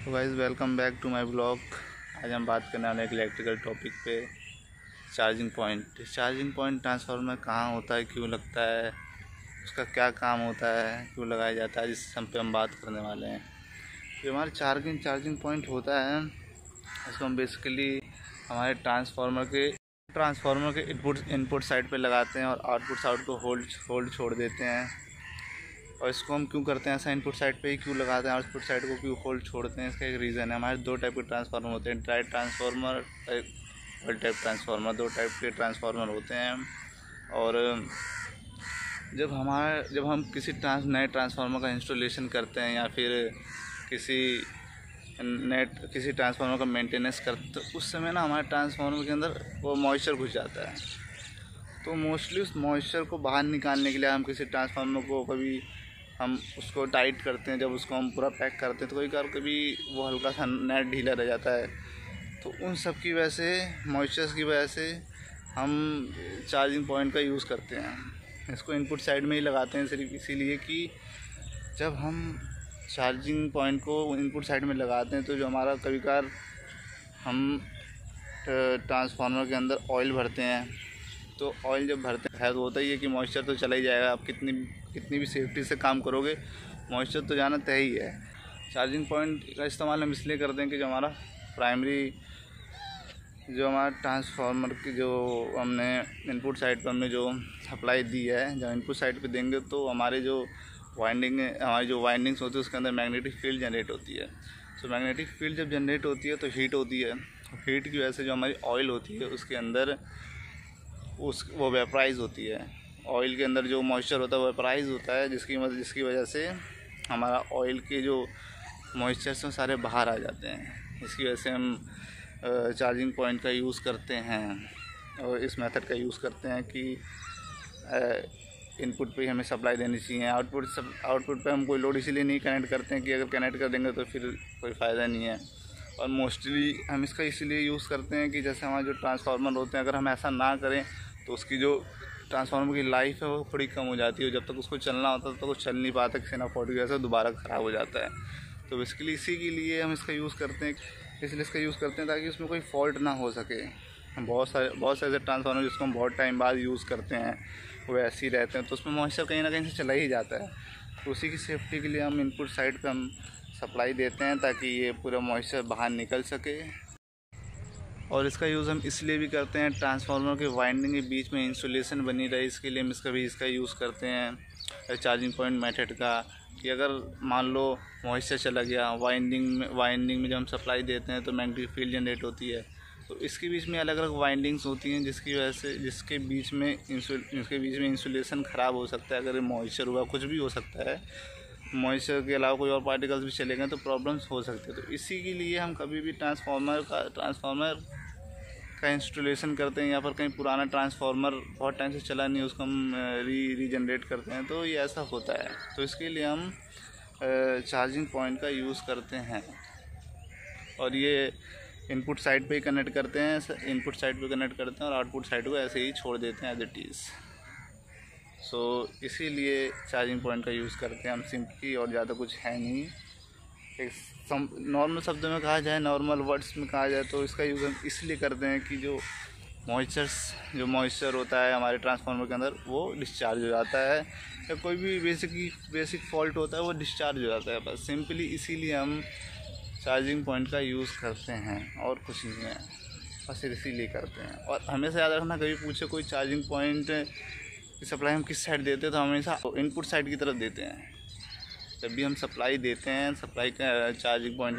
तो guys welcome back to my blog. आज हम बात करने वाले एक इलेक्ट्रिकल टॉपिक पे, charging point. Charging point transformer कहाँ होता है, क्यों लगता है, उसका क्या काम होता है, क्यों लगाया जाता है, जिस हम पे हम बात करने वाले हैं। जो हमारे चार्जिंग पॉइंट होता है, इसको हम बेसिकली हमारे ट्रांसफार्मर के इनपुट साइड पे लगाते हैं और आउटपुट साइड को होल्ड छोड़ देते हैं। और इसको हम क्यों करते हैं ऐसा, इनपुट साइड पे ही क्यों लगाते हैं, आउटपुट साइड को क्यों होल्ड छोड़ते हैं, इसका एक रीज़न है। हमारे दो टाइप के ट्रांसफार्मर होते हैं, dry transformer, oil type transformer. दो टाइप के ट्रांसफार्मर होते हैं। और जब हम किसी नए ट्रांसफार्मर का इंस्टॉलेशन करते हैं या फिर किसी ट्रांसफार्मर का मेंटेनेंस करते, तो उस समय ना हमारे ट्रांसफार्मर के अंदर वो मॉइस्चर घुस जाता है। तो मोस्टली उस मॉइस्चर को बाहर निकालने के लिए हम किसी ट्रांसफार्मर को कभी हम उसको टाइट करते हैं। जब उसको हम पूरा पैक करते हैं तो कभी वो हल्का सा नेट ढीला रह जाता है। तो उन सब की वजह से, मॉइस्चर्स की वजह से हम चार्जिंग पॉइंट का यूज़ करते हैं। इसको इनपुट साइड में ही लगाते हैं सिर्फ इसीलिए कि जब हम चार्जिंग पॉइंट को इनपुट साइड में लगाते हैं तो जो हमारा कभी-कभार हम ट्रांसफार्मर के अंदर ऑयल भरते हैं, तो ऑयल जब भरते हैं तो होता ही है कि मॉइस्चर तो चला ही जाएगा। आप कितनी भी सेफ्टी से काम करोगे, मॉइस्चर तो जाना तय ही है। चार्जिंग पॉइंट का इस्तेमाल हम इसलिए करते हैं कि जो हमारा ट्रांसफार्मर की जो हमने इनपुट साइड पर हमने जो सप्लाई दी है, जब इनपुट साइड पे देंगे तो हमारी जो वाइंडिंग्स होती है उसके अंदर मैग्नेटिक फील्ड जनरेट होती है। तो मैग्नेटिक फील्ड जब जनरेट होती है तो हीट होती है। हीट की वजह से जो हमारी ऑयल होती है उसके अंदर वो वेपराइज होती है। ऑयल के अंदर जो मॉइस्चर होता है वो वेपराइज होता है, जिसकी वजह से हमारा ऑयल के जो मॉइस्चर्स हैं सारे बाहर आ जाते हैं। इसकी वजह से हम चार्जिंग पॉइंट का यूज़ करते हैं और इस मेथड का यूज़ करते हैं कि इनपुट पे हमें सप्लाई देनी चाहिए। आउटपुट पे हम कोई लोड इसीलिए नहीं कनेक्ट करते हैं कि अगर कनेक्ट कर देंगे तो फिर कोई फ़ायदा नहीं है। और मोस्टली हम इसका इसीलिए यूज़ करते हैं कि जैसे हमारे जो ट्रांसफार्मर होते हैं, अगर हम ऐसा ना करें तो उसकी जो ट्रांसफार्मर की लाइफ है वो थोड़ी कम हो जाती है। जब तक उसको चलना होता है तो वो चल नहीं पाता, किसी ना फॉल्ट की वजह से दोबारा ख़राब हो जाता है। तो बेसिकली इसी के लिए हम इसका यूज़ करते हैं, इसलिए इसका यूज़ करते हैं ताकि उसमें कोई फॉल्ट ना हो सके। बहुत सारे ऐसे ट्रांसफार्मर जिसको हम बहुत टाइम बाद यूज़ करते हैं वो ऐसे ही रहते हैं, तो उसमें मॉइस्चर कहीं ना कहीं से चला ही जाता है। तो उसी की सेफ्टी के लिए हम इनपुट साइड पर हम सप्लाई देते हैं ताकि ये पूरा मॉइस्चर बाहर निकल सके। और इसका यूज़ हम इसलिए भी करते हैं, ट्रांसफार्मर के वाइंडिंग के बीच में इंसुलेशन बनी रहे, इसके लिए हम इसका यूज़ करते हैं चार्जिंग पॉइंट मेथड का। कि अगर मान लो मॉइस्चर चला गया वाइंडिंग में जब हम सप्लाई देते हैं तो मैग्नेटिक फील्ड जनरेट होती है। तो इसके बीच में अलग अलग वाइंडिंग्स होती हैं जिसके बीच में इंसुलेशन ख़राब हो सकता है। अगर मॉइस्चर हुआ, कुछ भी हो सकता है, मॉइस्चर के अलावा कोई और पार्टिकल्स भी चले गए तो प्रॉब्लम्स हो सकती है। तो इसी के लिए हम कभी भी ट्रांसफार्मर का इंस्टॉलेशन करते हैं या फिर कहीं पुराना ट्रांसफार्मर बहुत टाइम से चला नहीं, उसको हम रीजनरेट करते हैं, तो ये ऐसा होता है। तो इसके लिए हम चार्जिंग पॉइंट का यूज़ करते हैं और ये इनपुट साइड पे ही कनेक्ट करते हैं, और आउटपुट साइड को ऐसे ही छोड़ देते हैं एज इट इज़। सो इसीलिए चार्जिंग पॉइंट का यूज़ करते हैं हम सिंपली, और ज़्यादा कुछ है नहीं। एक नॉर्मल शब्दों में कहा जाए, नॉर्मल वर्ड्स में कहा जाए तो इसका यूज़ हम इसलिए करते हैं कि जो मॉइस्चर होता है हमारे ट्रांसफार्मर के अंदर वो डिस्चार्ज हो जाता है, या कोई भी बेसिक फॉल्ट होता है वो डिस्चार्ज हो जाता है। बस सिंपली इसीलिए हम चार्जिंग पॉइंट का यूज़ करते हैं और कुछ नहीं है, बस इसीलिए करते हैं। और हमेशा याद रखना, कभी पूछे कोई चार्जिंग पॉइंट की सप्लाई हम किस साइड देते हैं, तो हमेशा इनपुट साइड की तरफ देते हैं। जब भी हम सप्लाई देते हैं, चार्जिंग पॉइंट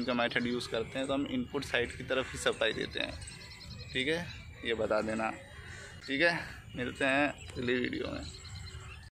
का मेथड यूज़ करते हैं तो हम इनपुट साइड की तरफ ही सप्लाई देते हैं। ठीक है, ये बता देना। ठीक है, मिलते हैं अगली वीडियो में।